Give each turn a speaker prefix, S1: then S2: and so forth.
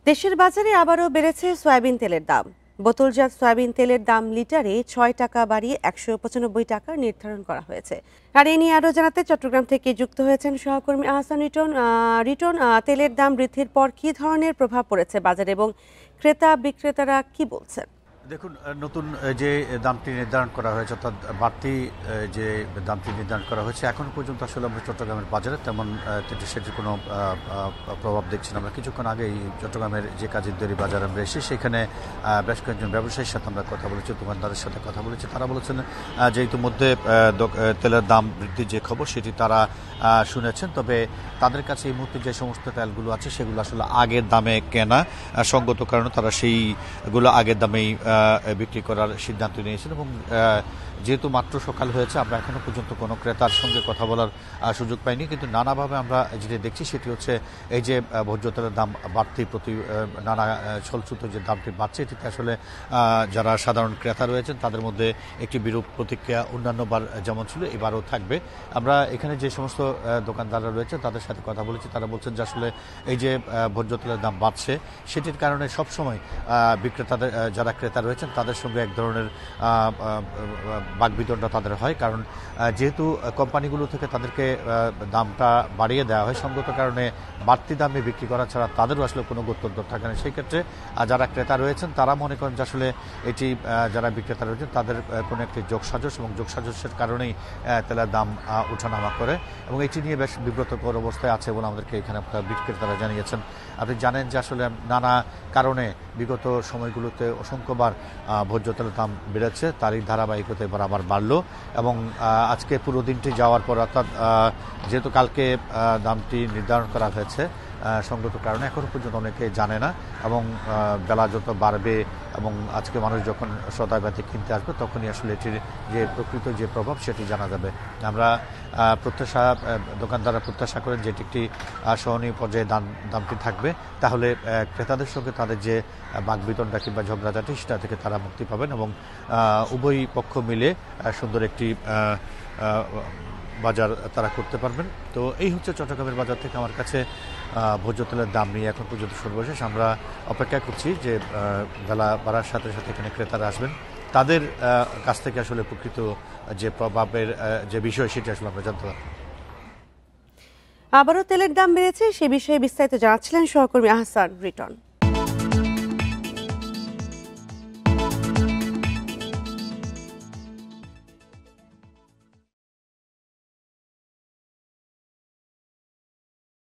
S1: দেশের বাজারে আবারও বেড়েছে সয়াবিন তেলের দাম। বোতলজাত সয়াবিন তেলের দাম লিটারে ৬ টাকা বাড়িয়ে ১৯৫ টাকা নির্ধারণ করা হয়েছে। আর এ নিয়ে আরও জানাতে চট্টগ্রাম থেকে যুক্ত হয়েছেন সহকর্মী আহসান রিটন। রিটন, তেলের দাম বৃদ্ধির পর কী ধরনের প্রভাব পড়েছে বাজারে এবং ক্রেতা বিক্রেতারা কি বলছেন?
S2: দেখুন, নতুন যে দামটি নির্ধারণ করা হয়েছে অর্থাৎ বাড়তি যে দামটি নির্ধারণ করা হয়েছে এখন পর্যন্ত আসলে আমরা চট্টগ্রামের বাজারে তেমন সেটির কোনো প্রভাব দেখছি না। আমরা কিছুক্ষণ আগেই চট্টগ্রামের যে কাজীরদেরি বাজার আমরা এসে সেখানে বেশ কয়েকজন ব্যবসায়ীর সাথে আমরা কথা বলেছি, দোকানদারের সাথে কথা বলেছি। তারা বলেছেন যে ইতিমধ্যে তেলের দাম বৃদ্ধির যে খবর সেটি তারা শুনেছেন, তবে তাদের কাছে এই মুহূর্তে যে সমস্ত তেলগুলো আছে সেগুলো আসলে আগের দামে কেনা, সঙ্গত কারণে তারা সেইগুলো আগের দামেই বিক্রি করার সিদ্ধান্ত নিয়েছেন। এবং যেহেতু মাত্র সকাল হয়েছে আমরা এখনো পর্যন্ত কোনো ক্রেতার সঙ্গে কথা বলার সুযোগ পাইনি, কিন্তু নানাভাবে আমরা যেটা দেখছি সেটি হচ্ছে এই যে ভোজ্য তেলের দাম বাড়তি প্রতি নানা ছলছুতো যে দামটি বাড়ছে, এটিতে আসলে যারা সাধারণ ক্রেতা রয়েছেন তাদের মধ্যে একটি বিরূপ প্রতিক্রিয়া অন্যান্যবার যেমন ছিল এবারও থাকবে। আমরা এখানে যে সমস্ত দোকানদাররা রয়েছে তাদের সাথে কথা বলেছি, তারা বলছেন যে আসলে এই যে ভোজ্য তেলের দাম বাড়ছে সেটির কারণে সবসময় বিক্রেতাদের যারা ক্রেতা রয়েছেন তাদের সঙ্গে এক ধরনের বাকবিতণ্ডা তাদের হয়, কারণ যেহেতু কোম্পানিগুলো থেকে তাদেরকে দামটা বাড়িয়ে দেওয়া হয় সঙ্গত কারণে বাড়তি দামে বিক্রি করা ছাড়া তাদেরও আসলে কোনো গত্যন্তর থাকে না। সেই ক্ষেত্রে যারা ক্রেতা রয়েছেন তারা মনে করেন যে আসলে এটি যারা বিক্রেতা রয়েছেন তাদের কোনো একটি যোগসাজশ এবং যোগসাজশের কারণেই তেলের দাম ওঠানামা করে এবং এটি নিয়ে বেশ বিব্রতকর অবস্থায় আছে বলে আমাদেরকে এখানে বিক্রেতারা জানিয়েছেন। আপনি জানেন যে আসলে নানা কারণে বিগত সময়গুলোতে অসংখ্যবার ভোজ্য তেলের দাম বেড়েছে, তারই ধারাবাহিকতা এবার আবার বাড়লো এবং আজকে পুরো দিনটি যাওয়ার পর অর্থাৎ যেহেতু কালকে দামটি নির্ধারণ করা হয়েছে সঙ্গত কারণে এখনও পর্যন্ত অনেকে জানে না এবং বেলা যত বাড়বে এবং আজকে মানুষ যখন সদাইবাতি কিনতে আসবে তখনই আসলে এটির যে প্রকৃত যে প্রভাব সেটি জানা যাবে। আমরা দোকানদাররা প্রত্যাশা করেন যে এটি একটি সহনীয় পর্যায়ে দামটি থাকবে, তাহলে ক্রেতাদের সঙ্গে তাদের যে বাকবিতণ্ডা কিংবা ঝগড়াঝাটি সেটা থেকে তারা মুক্তি পাবেন এবং উভয় পক্ষ মিলে সুন্দর একটি বাজার তারা করতে পারবেন। তো এই হচ্ছে চট্টগ্রামের বাজার থেকে আমার কাছে ভোজ্য তেলের দাম নিয়ে এখন পর্যন্ত সর্বশেষ। আমরা অপেক্ষা করছি যে বেলা বাড়ার সাথে সাথে এখানে ক্রেতারা আসবেন, তাদের কাছ থেকে আসলে প্রকৃত যে প্রভাবের যে বিষয় সেটি আসলে আমরা জানতে পারব।
S1: আবারও তেলের দাম বেড়েছে সে বিষয়ে বিস্তারিত জানাচ্ছিলেন সহকর্মী আহসান রিটন।